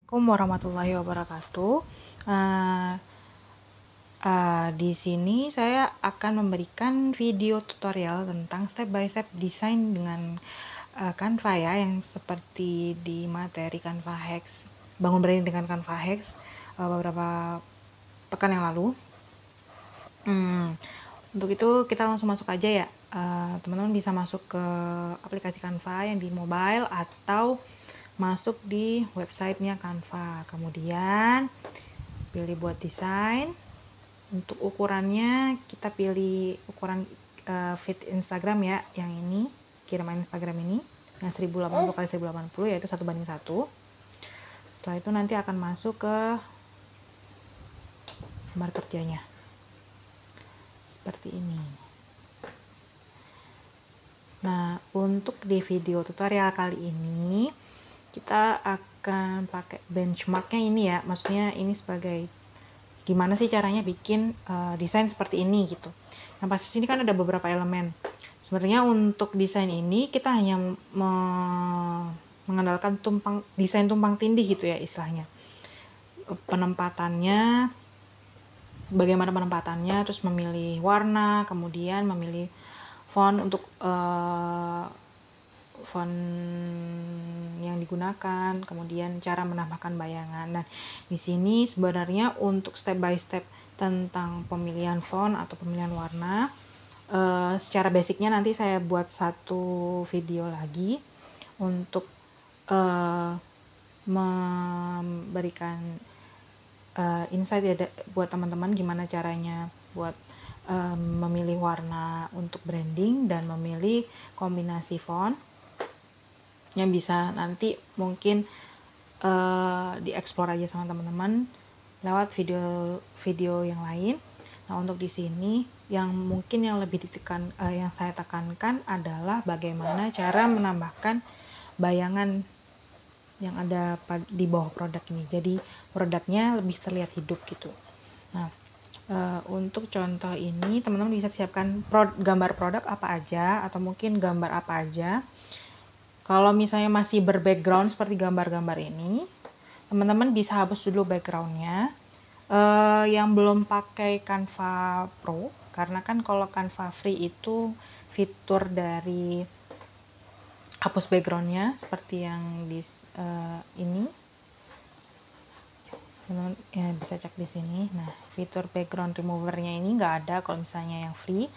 Assalamualaikum warahmatullahi wabarakatuh. Eh, di sini saya akan memberikan video tutorial tentang step by step desain dengan Canva ya, yang seperti di materi Canva Hacks, bangun branding dengan Canva Hacks beberapa pekan yang lalu. Untuk itu kita langsung masuk aja ya. Teman-teman bisa masuk ke aplikasi Canva yang di mobile atau masuk di websitenya Canva. Kemudian pilih buat desain. Untuk ukurannya kita pilih ukuran feed Instagram ya, yang ini, kiriman Instagram ini yang 1080 x 1080, yaitu 1:1. Setelah itu nanti akan masuk ke gambar kerjanya seperti ini. Nah, untuk di video tutorial kali ini kita akan pakai benchmarknya ini ya, maksudnya ini sebagai gimana sih caranya bikin desain seperti ini gitu. Nah, pas sini kan ada beberapa elemen. Sebenarnya untuk desain ini kita hanya mengandalkan desain tumpang tindih gitu ya istilahnya. Penempatannya, bagaimana penempatannya, terus memilih warna, kemudian memilih font untuk font yang digunakan, kemudian cara menambahkan bayangan. Nah, di sini sebenarnya untuk step by step tentang pemilihan font atau pemilihan warna, secara basicnya nanti saya buat satu video lagi untuk memberikan insight ya buat teman-teman gimana caranya buat memilih warna untuk branding dan memilih kombinasi font yang bisa nanti mungkin dieksplor aja sama teman-teman lewat video yang lain. Nah, untuk di sini yang mungkin yang lebih yang saya tekankan adalah bagaimana cara menambahkan bayangan yang ada di bawah produk ini. Jadi produknya lebih terlihat hidup gitu. Nah, untuk contoh ini teman-teman bisa siapkan gambar produk apa aja atau mungkin gambar apa aja. Kalau misalnya masih berbackground seperti gambar-gambar ini, teman-teman bisa hapus dulu backgroundnya. Yang belum pakai Canva Pro, karena kan kalau Canva Free itu fitur dari hapus backgroundnya seperti yang di ini, teman-teman ya bisa cek di sini. Nah, fitur background removernya ini nggak ada kalau misalnya yang free.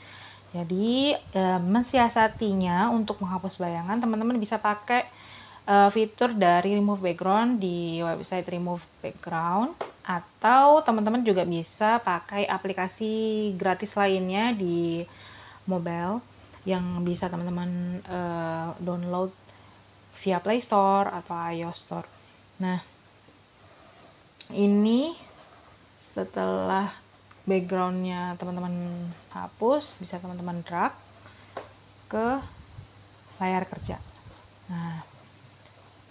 Jadi mensiasatinya untuk menghapus bayangan, teman-teman bisa pakai fitur dari remove background di website remove background, atau teman-teman juga bisa pakai aplikasi gratis lainnya di mobile yang bisa teman-teman download via Play Store atau iOS Store. Nah, ini setelah backgroundnya teman-teman hapus, bisa teman-teman drag ke layar kerja. Nah,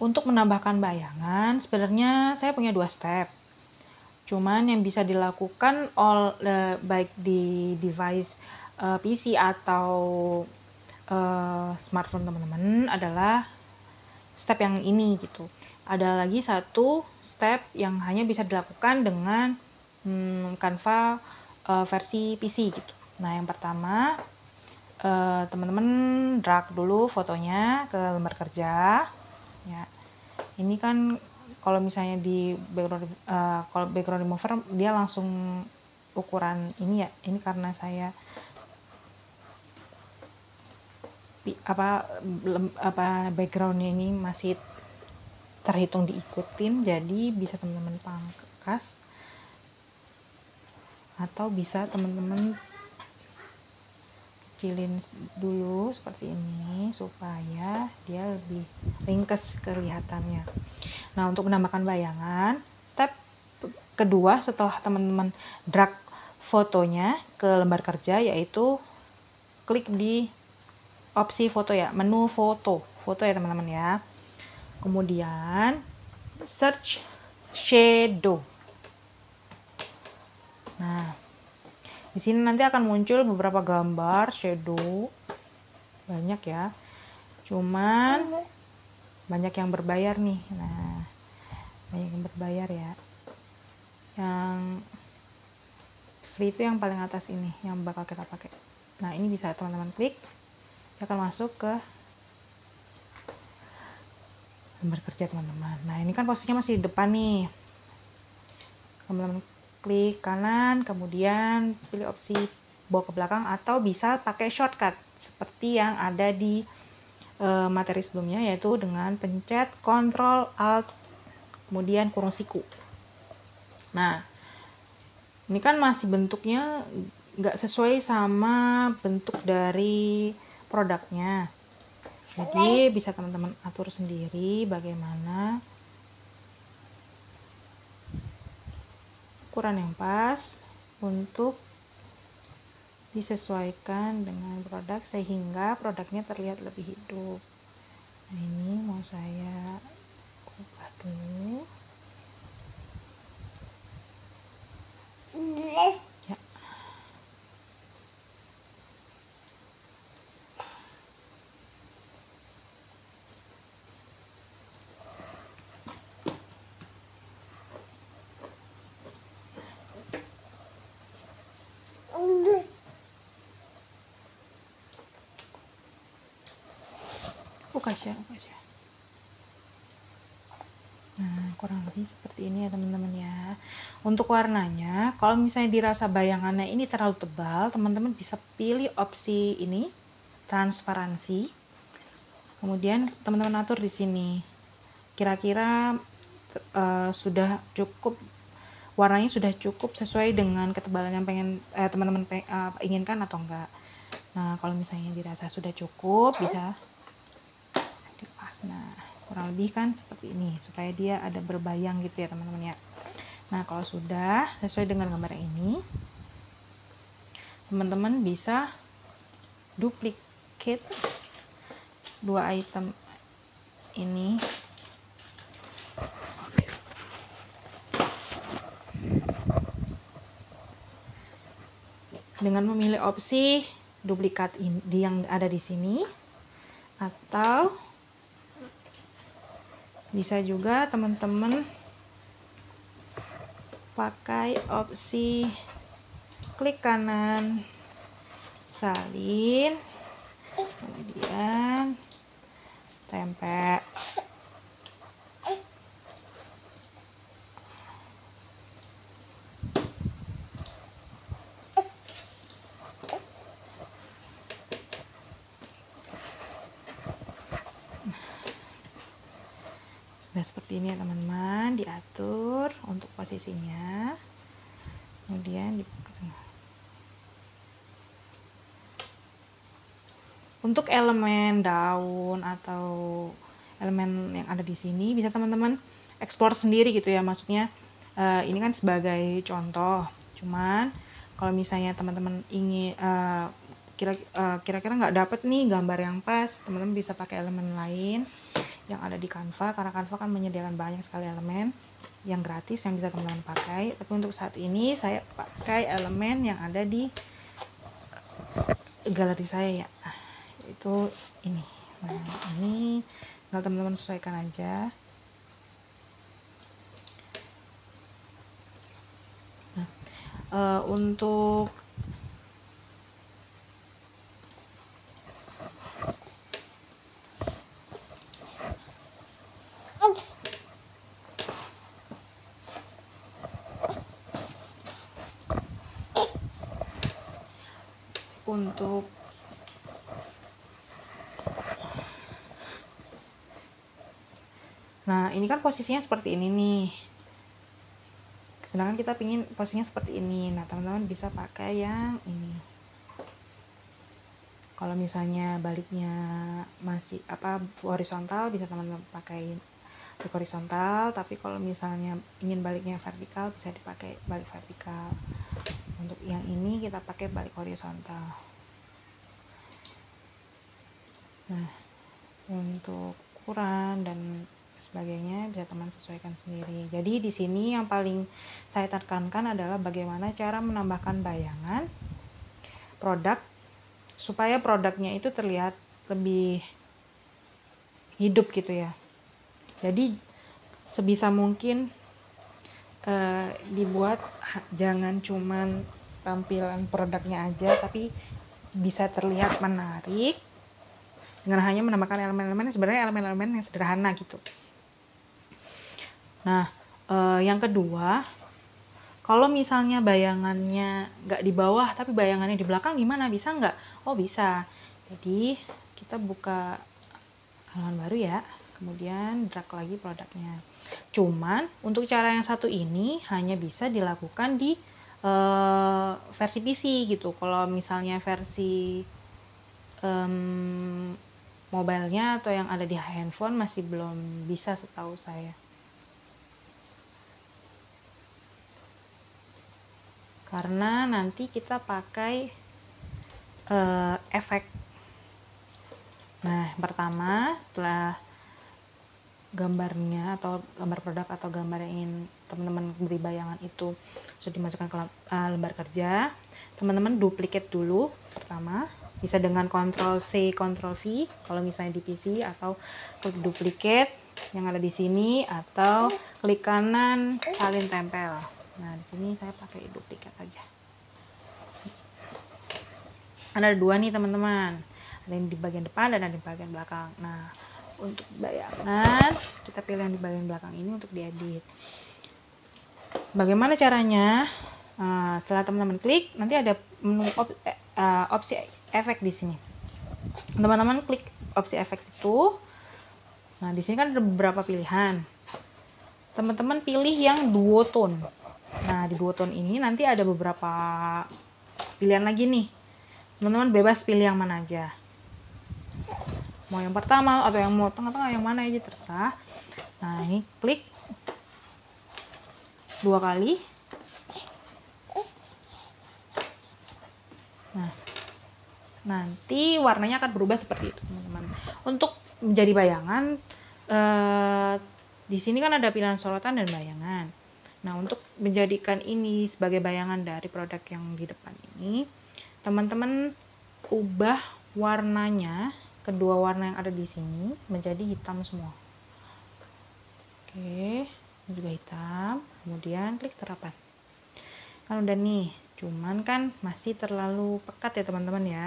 untuk menambahkan bayangan sebenarnya saya punya 2 step. Cuman yang bisa dilakukan baik di device PC atau smartphone teman-teman adalah step yang ini gitu. Ada lagi satu step yang hanya bisa dilakukan dengan Canva versi PC gitu. Nah, yang pertama teman-teman drag dulu fotonya ke lembar kerja ya. Ini kan kalau misalnya di kalau background remover dia langsung ukuran ini ya. Ini karena saya backgroundnya ini masih terhitung diikutin, jadi bisa teman-teman pangkas atau bisa teman-teman kecilin dulu seperti ini supaya dia lebih ringkes kelihatannya. Nah, untuk menambahkan bayangan, step kedua setelah teman-teman drag fotonya ke lembar kerja yaitu klik di opsi foto ya, menu foto ya teman-teman ya. Kemudian search shadow. Nah, di sini nanti akan muncul beberapa gambar shadow, banyak ya. Cuman banyak yang berbayar nih. Nah, banyak yang berbayar ya. Yang free itu yang paling atas ini yang bakal kita pakai. Nah, ini bisa teman-teman klik, dia akan masuk ke gambar kerja teman-teman. Nah, ini kan posisinya masih di depan nih. Teman-teman klik kanan, kemudian pilih opsi bawa ke belakang, atau bisa pakai shortcut seperti yang ada di materi sebelumnya, yaitu dengan pencet Ctrl Alt kemudian kurung siku. Nah, ini kan masih bentuknya nggak sesuai sama bentuk dari produknya, jadi bisa teman-teman atur sendiri bagaimana ukuran yang pas untuk disesuaikan dengan produk sehingga produknya terlihat lebih hidup. Nah, ini mau saya ubah dulu ya. Kasih. Nah, kurang lebih seperti ini ya teman-teman ya. Untuk warnanya, kalau misalnya dirasa bayangannya ini terlalu tebal, teman-teman bisa pilih opsi ini, transparansi. Kemudian teman-teman atur di sini. Kira-kira sudah cukup, warnanya sudah cukup sesuai dengan ketebalan yang pengen teman-teman inginkan atau enggak. Nah, kalau misalnya dirasa sudah cukup, bisa dilepas. Nah, kurang lebih kan seperti ini, supaya dia ada berbayang gitu ya teman-teman ya. Nah, kalau sudah sesuai dengan gambar ini, teman-teman bisa duplicate dua item ini dengan memilih opsi duplikat yang ada di sini, atau bisa juga teman-teman pakai opsi klik kanan, salin, kemudian tempel. Sudah seperti ini ya teman-teman, diatur untuk posisinya, kemudian untuk elemen daun atau elemen yang ada di sini bisa teman-teman eksplor sendiri gitu ya, maksudnya ini kan sebagai contoh, cuman kalau misalnya teman-teman ingin kira-kira nggak dapet nih gambar yang pas, teman-teman bisa pakai elemen lain yang ada di Canva, karena Canva kan menyediakan banyak sekali elemen yang gratis yang bisa teman-teman pakai. Tapi untuk saat ini saya pakai elemen yang ada di galeri saya ya, itu ini. Nah, ini tinggal teman-teman sesuaikan aja. Nah, untuk nah ini kan posisinya seperti ini nih, sedangkan kita pingin posisinya seperti ini. Nah, teman-teman bisa pakai yang ini. Kalau misalnya baliknya masih horizontal, bisa teman-teman pakai balik horizontal, tapi kalau misalnya ingin baliknya vertikal, bisa dipakai balik vertikal. Untuk yang ini kita pakai balik horizontal. Nah, untuk ukuran dan sebagainya bisa teman sesuaikan sendiri. Jadi di sini yang paling saya tekankan adalah bagaimana cara menambahkan bayangan produk supaya produknya itu terlihat lebih hidup gitu ya. Jadi sebisa mungkin dibuat jangan cuman tampilan produknya aja, tapi bisa terlihat menarik dengan hanya menambahkan elemen-elemen sebenarnya elemen-elemen yang sederhana gitu. Nah, yang kedua, kalau misalnya bayangannya nggak di bawah tapi bayangannya di belakang gimana? Bisa nggak? Oh bisa. Jadi kita buka halaman baru ya, kemudian drag lagi produknya. Cuman untuk cara yang satu ini hanya bisa dilakukan di versi PC gitu. Kalau misalnya versi mobilenya atau yang ada di handphone masih belum bisa setahu saya. Karena nanti kita pakai efek. Nah, pertama setelah gambarnya atau gambar produk atau gambar yang ingin teman-teman beri bayangan itu sudah dimasukkan ke lembar kerja, teman-teman duplicate dulu pertama, bisa dengan Ctrl C Ctrl V kalau misalnya di PC, atau klik duplicate yang ada di sini, atau klik kanan salin tempel. Nah di sini saya pakai duplicate aja. Ada dua nih teman-teman, ada yang di bagian depan dan ada di bagian belakang. Nah untuk bayangan kita pilih yang di bagian belakang ini untuk diedit. Bagaimana caranya? Setelah teman-teman klik, nanti ada menu opsi efek di sini. Teman-teman klik opsi efek itu. Nah di sini kan ada beberapa pilihan. Teman-teman pilih yang duotone. Nah di duotone ini nanti ada beberapa pilihan lagi nih. Teman-teman bebas pilih yang mana aja. Mau yang pertama atau yang mau tengah-tengah, yang mana aja terserah. Nah ini klik 2 kali. Nah nanti warnanya akan berubah seperti itu teman-teman. Untuk menjadi bayangan di sini kan ada pilihan sorotan dan bayangan. Nah untuk menjadikan ini sebagai bayangan dari produk yang di depan ini, teman-teman ubah warnanya, kedua warna yang ada di sini menjadi hitam semua. Oke, ini juga hitam. Kemudian klik terapan. Kan udah nih, cuman kan masih terlalu pekat ya teman-teman ya,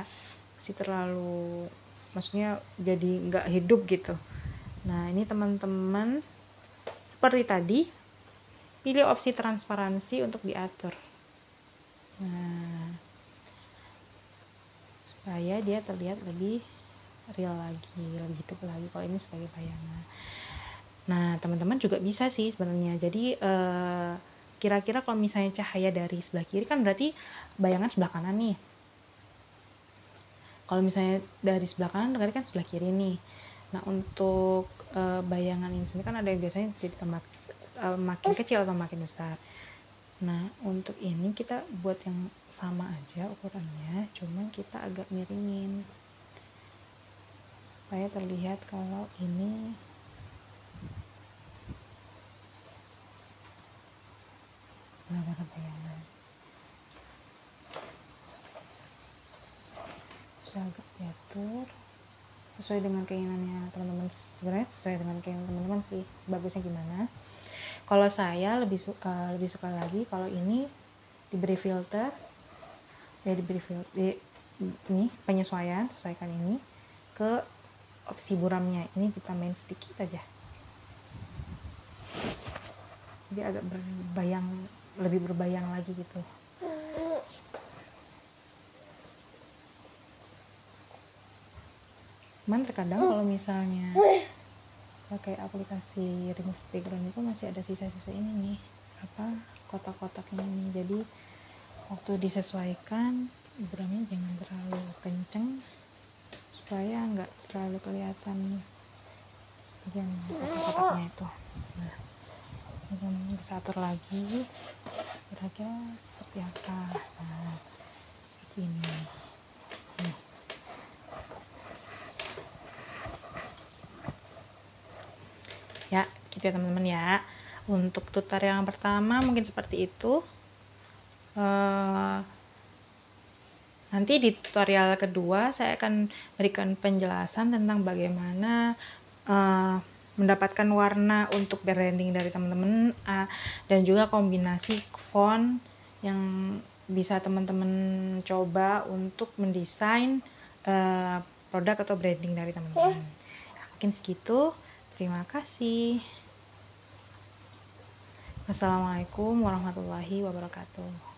masih terlalu, maksudnya jadi nggak hidup gitu. Nah ini teman-teman seperti tadi, pilih opsi transparansi untuk diatur. Nah supaya dia terlihat lebih real lagi, lebih hidup lagi kalau ini sebagai bayangan. Nah teman-teman juga bisa sih sebenarnya. Jadi kira-kira kalau misalnya cahaya dari sebelah kiri kan berarti bayangan sebelah kanan nih. Kalau misalnya dari sebelah kanan berarti kan sebelah kiri nih. Nah untuk bayangan ini kan ada yang biasanya jadi makin kecil atau makin besar. Nah untuk ini kita buat yang sama aja ukurannya, cuman kita agak miringin supaya terlihat kalau ini benar-benar bayangan. Bisa agak diatur sesuai dengan keinginannya teman-teman. Sebenarnya sesuai dengan keinginan teman-teman sih bagusnya gimana. Kalau saya lebih suka lagi kalau ini diberi filter ya, ini penyesuaian, sesuaikan ini ke opsi buramnya, ini ditambahin sedikit aja jadi agak lebih berbayang lagi gitu. Cuman terkadang kalau misalnya pakai aplikasi remove background itu masih ada sisa-sisa ini nih, kotak-kotak ini. Jadi waktu disesuaikan buramnya jangan terlalu kenceng supaya nggak terlalu kelihatan yang kotak-kotaknya itu. Nah ini bisa atur lagi kira-kira seperti apa. Nah seperti ini. Ya gitu ya teman-teman ya. Untuk tutorial yang pertama mungkin seperti itu. Nanti di tutorial kedua saya akan berikan penjelasan tentang bagaimana mendapatkan warna untuk branding dari teman-teman, dan juga kombinasi font yang bisa teman-teman coba untuk mendesain produk atau branding dari teman-teman. Mungkin segitu. Terima kasih. Wassalamualaikum warahmatullahi wabarakatuh.